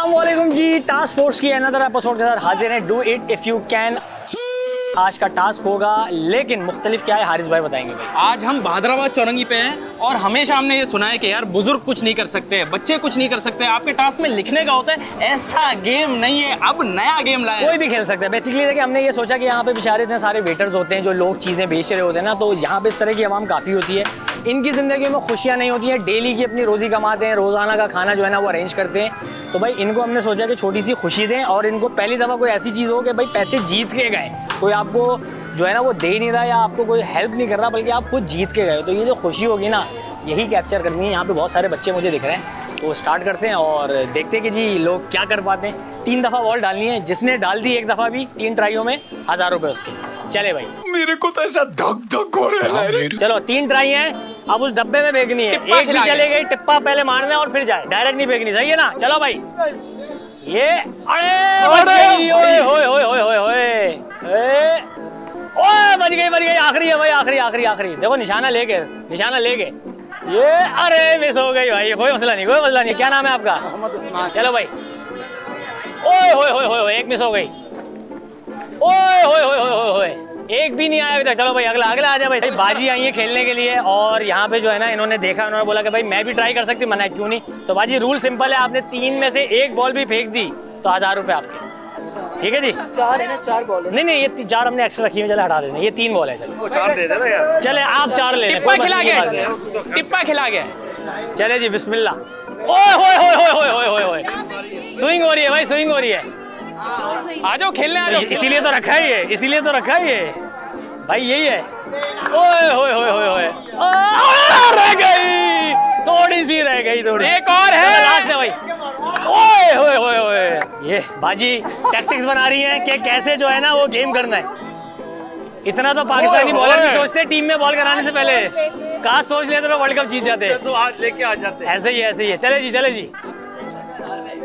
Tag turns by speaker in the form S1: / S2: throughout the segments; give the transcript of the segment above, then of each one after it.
S1: अस्सलामुअलैकुम जी, task force की another episode के साथ हाजिर हैं। Do it if you can. आज का टास्क होगा लेकिन मुख्तलिफ क्या है, हारिस भाई बताएंगे भाई।
S2: आज हम बहादुराबाद चौरंगी पे हैं और हमेशा हमने ये सुना है कि यार बुजुर्ग कुछ नहीं कर सकते, बच्चे कुछ नहीं कर सकते, आपके टास्क में लिखने का होता है। ऐसा गेम नहीं है, अब नया गेम लाया है।
S1: कोई भी खेल सकता है। बेसिकली देखिए, हमने ये सोचा कि यहाँ पे बेचारे इतने सारे वेटर्स होते हैं जो लोग चीज़ें बेच रहे होते हैं ना, तो यहाँ पे इस तरह की आवाम काफ़ी होती है। इनकी ज़िंदगी में खुशियाँ नहीं होती हैं, डेली की अपनी रोज़ी कमाते हैं, रोज़ाना का खाना जो है ना वो अरेंज करते हैं। तो भाई इनको हमने सोचा कि छोटी सी खुशी दें और इनको पहली दफ़ा कोई ऐसी चीज़ हो कि भाई पैसे जीत के गए, कोई आपको जो है ना वो दे नहीं रहा या आपको कोई हेल्प नहीं कर रहा, बल्कि आप खुद जीत के गए। तो ये जो खुशी होगी ना, यही कैप्चर करनी है। यहाँ पे बहुत सारे बच्चे मुझे दिख रहे हैं, तो स्टार्ट करते हैं और देखते हैं कि जी लोग क्या कर पाते हैं। 3 दफ़ा बॉल डालनी है, जिसने डाल दी एक दफ़ा भी 3 ट्राइयों में 1000 रुपये उसके। चले भाई,
S3: मेरे को तो ऐसा धक धक हो रहा है।
S1: चलो 3 ट्राई हैं, अब उस डब्बे में फेंकनी है। एक भी चले गई, टिप्पा पहले मारना है और फिर जाए, डायरेक्ट नहीं फेंकनी, सही है ना। चलो भाई, ये अरे बच गई, ओए होए होए होए होए ओए, बच गई, आखिरी है भाई, आखिरी। देखो निशाना लेके ये, अरे मिस हो गई भाई, कोई मसला नहीं। क्या नाम है आपका?
S2: मोहम्मद उस्मान।
S1: चलो भाई, ओए होए होए होए, एक मिस हो गई। ओए होए होए होए होए, एक भी नहीं आया अभी तक। चलो भाई, अगला आ जा भाई। बाजी आई है खेलने के लिए और यहाँ पे जो है ना इन्होंने देखा, उन्होंने बोला कि भाई मैं भी ट्राई कर सकती हूँ, मना क्यों नहीं। तो बाजी रूल सिंपल है, आपने 3 में से एक बॉल भी फेंक दी तो 1000 रुपये आपके। ठीक है जी।
S4: 4 है ना, 4 बॉल है।
S1: नहीं ये 4 हमने एक्स्ट्रा रखी है, चले हटा देना। ये 3 बॉल है, चलो
S3: 4 दे देना यार।
S1: चले आप 4 ले लें।
S2: टिप्पा खिला गया।
S1: चले जी, बिस्मिल्लाह। ओए होए होए होए होए होए होए, स्विंग हो रही है भाई, स्विंग हो रही है।
S2: आ जाओ खेलने, आ जाओ।
S1: इसीलिए तो रखा है ये, भाई यही है। ओए होए होए होए होए, रह गई, थोड़ी सी रह गई, थोड़ी।
S2: एक और है,
S1: लास्ट है भाई। ओए होए होए होए, ये बाजी टैक्टिक्स बना रही हैं कि कैसे जो है ना वो गेम करना है। इतना तो पाकिस्तानी बॉलर भी सोचते हैं टीम में बॉल कराने से पहले। कहाँ सोच लेते तो वर्ल्ड कप जीत जाते।
S3: तो आज लेके आ जाते।
S1: ऐसे ही है। चले जी।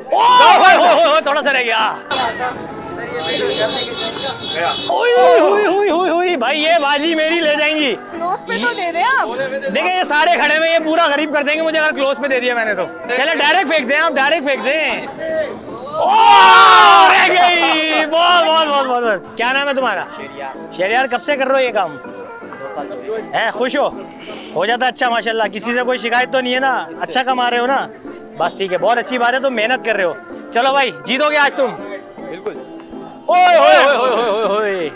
S1: ओए थोड़ा सा रह गया। ओए भाई, ये बाजी मेरी ले जाएंगी।
S4: क्लोज पे तो दे रहे हैं आप।
S1: देखिए ये सारे खड़े में, ये पूरा गरीब कर देंगे मुझे अगर क्लोज पे दे दिया मैंने तो। चलो डायरेक्ट फेंक दें, आप डायरेक्ट फेंक दें। रह गई, बहुत। क्या नाम है तुम्हारा? शेरियार। कब से कर रहे हो ये काम?
S4: 2 साल
S1: है, खुश हो जाता अच्छा माशाल्लाह। किसी से कोई शिकायत तो नहीं है ना? अच्छा कमा रहे हो ना? बस ठीक है, बहुत अच्छी बात है, तुम मेहनत कर रहे हो। चलो भाई, जीतोगे आज तुम
S2: बिल्कुल।
S1: ओए होए होए होए होए,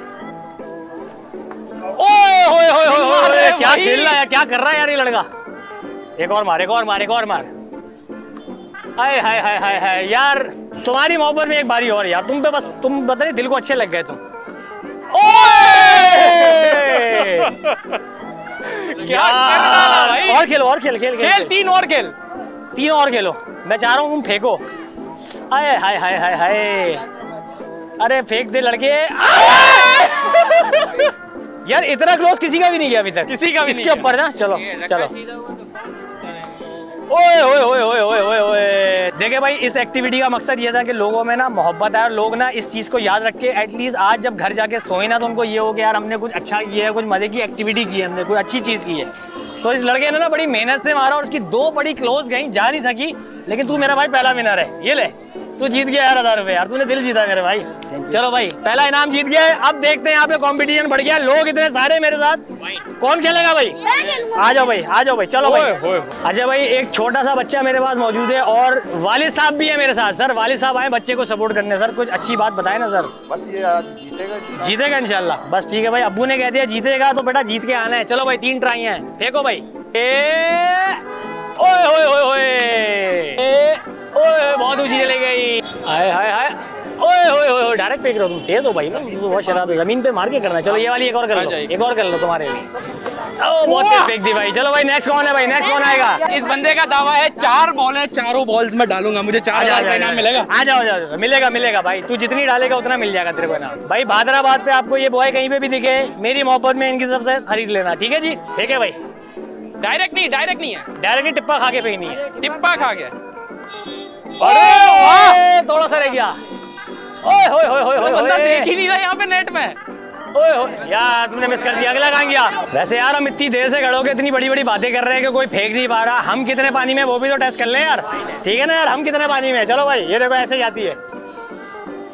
S1: ओए होए होए होए, क्या खेल रहा है, क्या कर रहा है यार ये लड़का। एक और मार। हाय हाय हाय हाय हाय यार, तुम्हारी मोहब्बत में एक बारी और यार, तुम पे बस, तुम पता नहीं दिल को अच्छे लग गए तुम।
S2: क्या कर रहा है भाई?
S1: और खेल 3 और खेलो। मैं चाह रहा हूँ तुम फेंको। हाय हाय हाय हाय हाय, अरे फेंक दे लड़के। यार इतना क्लोज किसी का भी नहीं गया अभी तक,
S2: किसी का भी
S1: इसके
S2: नहीं
S1: ऊपर ना। चलो ओए होए होए होए होए होए होए। देखिए भाई, इस एक्टिविटी का मकसद ये था कि लोगों में ना मोहब्बत है और लोग ना इस चीज़ को याद रख के एटलीस्ट आज जब घर जाके सोए ना तो उनको ये हो कि यार हमने कुछ अच्छा किया है, कुछ मजे की एक्टिविटी की है, हमने कोई अच्छी चीज़ की है। तो इस लड़के ने ना बड़ी मेहनत से मारा और उसकी 2 बड़ी क्लोज गई, जा नहीं सकी। लेकिन तू मेरा भाई पहला विनर है, ये ले, तू जीत गया यार 1000 रुपये। यार तूने दिल जीता मेरे भाई। चलो भाई, पहला इनाम जीत गया है। अब देखते हैं यहाँ पे कंपटीशन बढ़ गया, लोग इतने सारे मेरे साथ। कौन खेलेगा भाई? आ जाओ भाई, चलो भाई। अच्छा भाई, एक छोटा सा बच्चा मेरे पास मौजूद है और वालिद साहब भी है मेरे साथ। सर, वालिद साहब आए बच्चे को सपोर्ट करने। सर कुछ अच्छी बात बताए ना सर।
S3: बस ये आज जीतेगा
S1: इंशाल्लाह। बस ठीक है भाई, अब्बू ने कह दिया जीतेगा तो बेटा जीत के आना है। चलो भाई, 3 ट्राई हैं, फेंको भाई। ओए होए होए होए, ओए बहुत ऊंची चली गई। हाय हाय हाय, ओए होए होए, डायरेक्ट फेंक रहे हो तुम। तेज हो भाई ना, बहुत शरारत है, जमीन पे मार के करना है। चलो ये वाली एक और कर लो तुम्हारे लिए। ओ बहुत तेज फेंक दी भाई। चलो भाई, नेक्स्ट कौन है भाई? नेक्स्ट कौन आएगा?
S2: इस बंदे का दावा है 4 बॉल है, 4 बॉल्स में डालूंगा, मुझे 4000 का इनाम मिलेगा।
S1: आ जाओ, मिलेगा भाई, तू जितनी डालेगा उतना मिल जाएगा तेरे को इनाम। भाई बहादुराबाद पे आपको ये बॉय कहीं पे भी दिखे, मेरी मोहब्बत में इनकी सबसे खरीद लेना, ठीक है जी? ठीक है भाई।
S2: डायरेक्ट नहीं है,
S1: डायरेक्ट टिप्पा खा के फेंकनी है।
S2: टिप्पा खा गया।
S1: अरे वाह, थोड़ा सा रह गया। ओए होए होए होए,
S2: बंदा देख ही नहीं रहा यहाँ पे नेट में।
S1: यार तुमने मिस कर दिया, अगला कहाँ गया? वैसे यार हम इतनी देर से खड़े होकर इतनी बड़ी बड़ी बातें कर रहे हैं कि कोई फेंक नहीं पा रहा। हम कितने पानी में वो भी तो टेस्ट कर लें यार, ठीक है ना यार? हम कितने पानी में? चलो भाई, ये देखो ऐसे जाती है,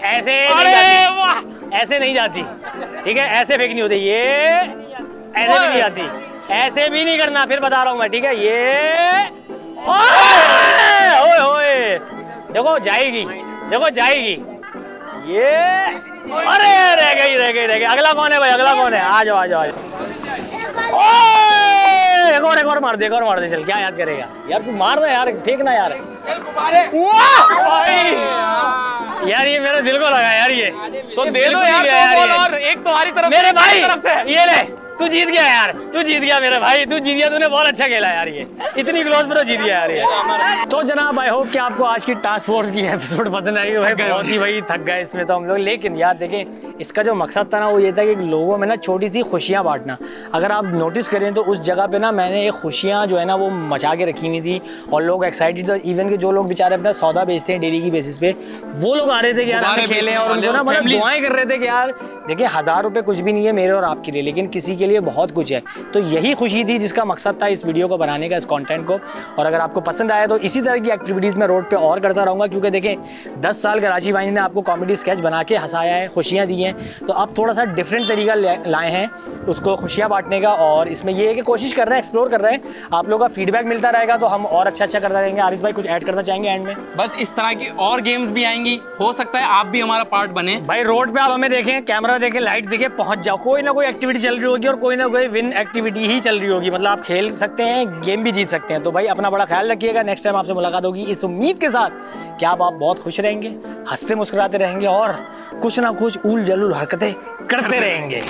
S1: ऐसे नहीं जाती, ऐसे नहीं जाती, ठीक है? ऐसे फेंकनी होती, ये ऐसे भी नहीं जाती, ऐसे भी नहीं करना, फिर बता रहा हूँ मैं, ठीक है? ये ओए ओए, देखो जाएगी, देखो जाएगी, ये अरे रह गई रह गई रह गई। अगला कौन है भाई? अगला कौन है? आ जाओ आ जाओ आ जाओ। ओए एक और मार दे, एक और मार दे। चल क्या याद करेगा यार, तू मार दे यार, फेंकना यार। भाई यार ये मेरे दिल को लगा यार, ये
S2: तो दे दो यार, दो बॉल और एक तुम्हारी तरफ
S1: मेरे भाई
S2: तरफ से।
S1: ये ले, तू जीत गया यार, तू जीत गया मेरे भाई, तू जीत गया। तूने बहुत अच्छा खेला यार, ये इतनी क्लोज पर जीत गया यार ये। तो जनाब आई होप कि आपको आज की टास्क फोर्स की एपिसोड पसंद आई भाई। बहुत ही भाई थक गए इसमें तो हम लोग, लेकिन यार देखें इसका जो मकसद था ना वो ये था कि लोगों में ना छोटी सी खुशियाँ बांटना। अगर आप नोटिस करें तो उस जगह पे ना मैंने ये खुशियाँ जो है ना वो मचा के रखी हुई थी और लोग एक्साइटेड थे। इवन के जो लोग बेचारे अपना सौदा बेचते हैं डेली की बेसिस पे, वो लोग आ रहे थे कि यार हम खेलें और उनको ना मतलब दुआएं कर रहे थे कि यार देखिए 1000 रुपये कुछ भी नहीं है मेरे और आपके लिए, लेकिन किसी के लिए बहुत कुछ है। तो यही खुशी थी जिसका मकसद था इस वीडियो को बनाने का, इस कंटेंट को। और अगर आपको पसंद आया तो इसी तरह की एक्टिविटीज़ मैं रोड पे और करता रहूँगा, क्योंकि देखें 10 साल कराची वाइन्स ने आपको कॉमेडी स्केच बना के हंसाया है, खुशियाँ दी हैं, तो अब थोड़ा सा डिफरेंट तरीका लाए हैं उसको खुशियाँ बांटने का। और इसमें ये है कि कोशिश कर रहे हैं, एक्सप्लोर कर रहे हैं, आप लोगों का फीडबैक मिलता रहेगा तो हम और अच्छा करते रहेंगे। आरिस भाई कुछ ऐड करना चाहेंगे एंड में?
S2: बस इस तरह की और गेम्स भी आएंगी, हो सकता है आप भी हमारा पार्ट बने।
S1: भाई रोड पे आप हमें देखें, कैमरा देखें, लाइट देखें, पहुंच जाओ। कोई ना कोई एक्टिविटी चल रही होगी और कोई ना कोई विन एक्टिविटी ही चल रही होगी, मतलब आप खेल सकते हैं, गेम भी जीत सकते हैं। तो भाई अपना बड़ा ख्याल रखिएगा। नेक्स्ट टाइम आपसे मुलाकात होगी इस उम्मीद के साथ कि आप बहुत खुश रहेंगे, हंसते मुस्कुराते रहेंगे और कुछ ना कुछ ऊल जलूल हरकतें करते रहेंगे।